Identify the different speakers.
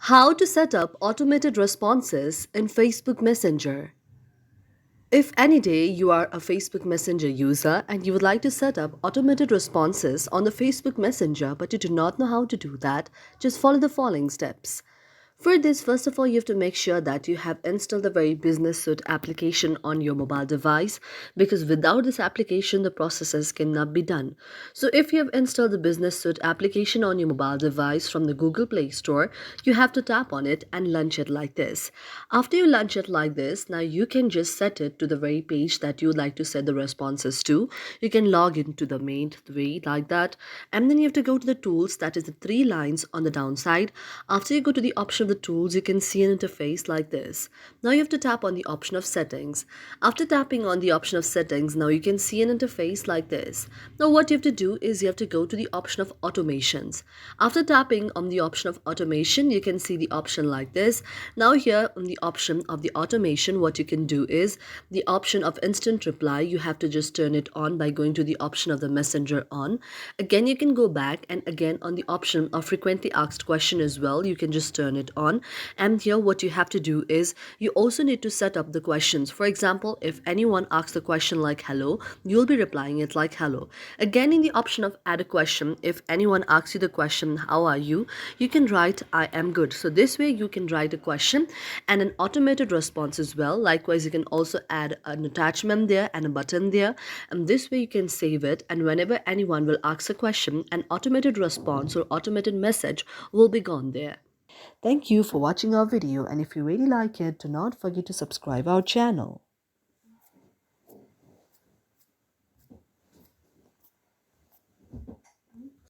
Speaker 1: How to set up automated responses in Facebook Messenger. If any day you are a Facebook Messenger user and you would like to set up automated responses on the Facebook Messenger but you do not know how to do that, just follow the following steps. For this, first of all, you have to make sure that you have installed the very Business Suite application on your mobile device because without this application, the processes cannot be done. So, if you have installed the Business Suite application on your mobile device from the Google Play Store, you have to tap on it and launch it like this. After you launch it like this, now you can just set it to the very page that you would like to set the responses to. You can log into the main way like that, and then you have to go to the tools, that is the three lines on the downside. After you go to the option of the tools, you can see an interface like this. Now you have to tap on the option of settings. After tapping on the option of settings, now you can see an interface like this. Now what you have to do is you have to go to the option of automations. After tapping on the option of automation, you can see the option like this. Now here on the option of the automation, what you can do is the option of instant reply, you have to just turn it on by going to the option of the messenger on. Again, you can go back and again on the option of frequently asked question as well, you can just turn it on. And here what you have to do is you also need to set up the questions. For example, if anyone asks the question like hello, you'll be replying it like hello. Again, in the option of add a question, if anyone asks you the question how are you can write I am good. So this way you can write a question and an automated response as well. Likewise, you can also add an attachment there and a button there, and this way you can save it, and whenever anyone will ask a question, an automated response or automated message will be gone there. Thank you for watching our video, and if you really like it, do not forget to subscribe our channel.